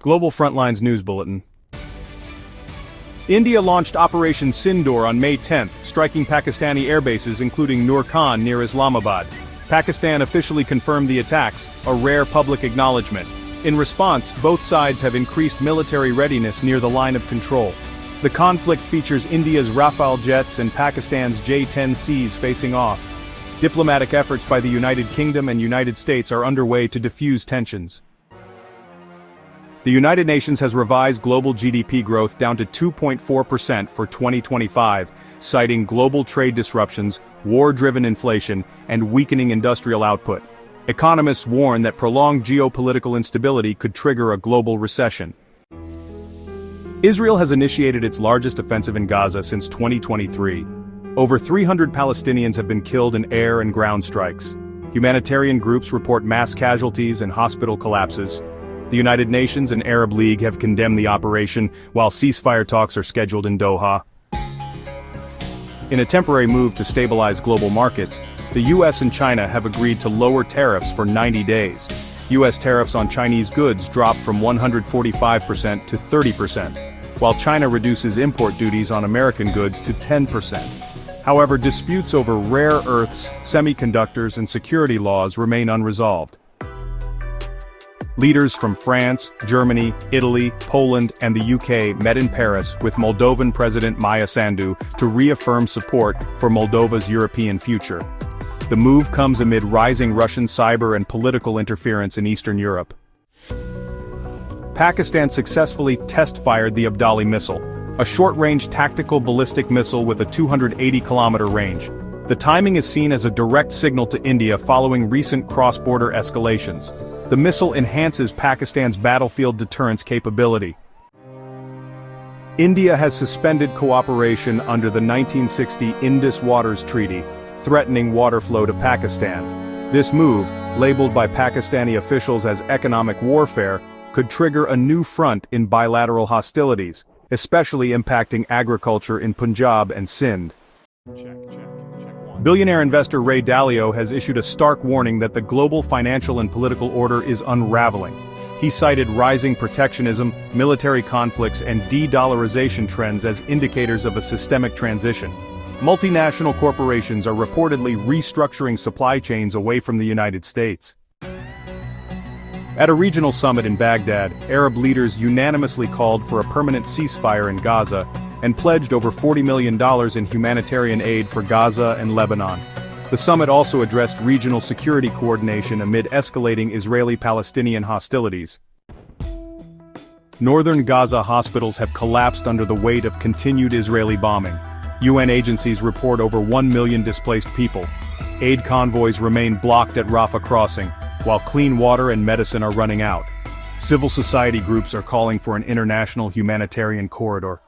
Global Frontlines News Bulletin. India launched Operation Sindoor on May 10, striking Pakistani airbases including Nur Khan near Islamabad. Pakistan officially confirmed the attacks, a rare public acknowledgement. In response, both sides have increased military readiness near the line of control. The conflict features India's Rafale jets and Pakistan's J-10Cs facing off. Diplomatic efforts by the United Kingdom and United States are underway to diffuse tensions. The United Nations has revised global GDP growth down to 2.4% for 2025, citing global trade disruptions, war-driven inflation, and weakening industrial output. Economists warn that prolonged geopolitical instability could trigger a global recession. Israel has initiated its largest offensive in Gaza since 2023. Over 300 Palestinians have been killed in air and ground strikes. Humanitarian groups report mass casualties and hospital collapses. The United Nations and Arab League have condemned the operation, while ceasefire talks are scheduled in Doha. In a temporary move to stabilize global markets, the US and China have agreed to lower tariffs for 90 days. US tariffs on Chinese goods dropped from 145% to 30%, while China reduces import duties on American goods to 10%. However, disputes over rare earths, semiconductors, and security laws remain unresolved. Leaders from France, Germany, Italy, Poland, and the UK met in Paris with Moldovan President Maia Sandu to reaffirm support for Moldova's European future. The move comes amid rising Russian cyber and political interference in Eastern Europe. Pakistan successfully test-fired the Abdali missile, a short-range tactical ballistic missile with a 280-kilometer range. The timing is seen as a direct signal to India following recent cross-border escalations. The missile enhances Pakistan's battlefield deterrence capability. India has suspended cooperation under the 1960 Indus Waters Treaty, threatening water flow to Pakistan. This move, labeled by Pakistani officials as economic warfare, could trigger a new front in bilateral hostilities, especially impacting agriculture in Punjab and Sindh. Billionaire investor Ray Dalio has issued a stark warning that the global financial and political order is unraveling. He cited rising protectionism, military conflicts, and de-dollarization trends as indicators of a systemic transition. Multinational corporations are reportedly restructuring supply chains away from the United States. At a regional summit in Baghdad, Arab leaders unanimously called for a permanent ceasefire in Gaza and pledged over $40 million in humanitarian aid for Gaza and Lebanon. The summit also addressed regional security coordination amid escalating Israeli-Palestinian hostilities. Northern Gaza hospitals have collapsed under the weight of continued Israeli bombing. UN agencies report over 1 million displaced people. Aid convoys remain blocked at Rafah crossing, while clean water and medicine are running out. Civil society groups are calling for an international humanitarian corridor.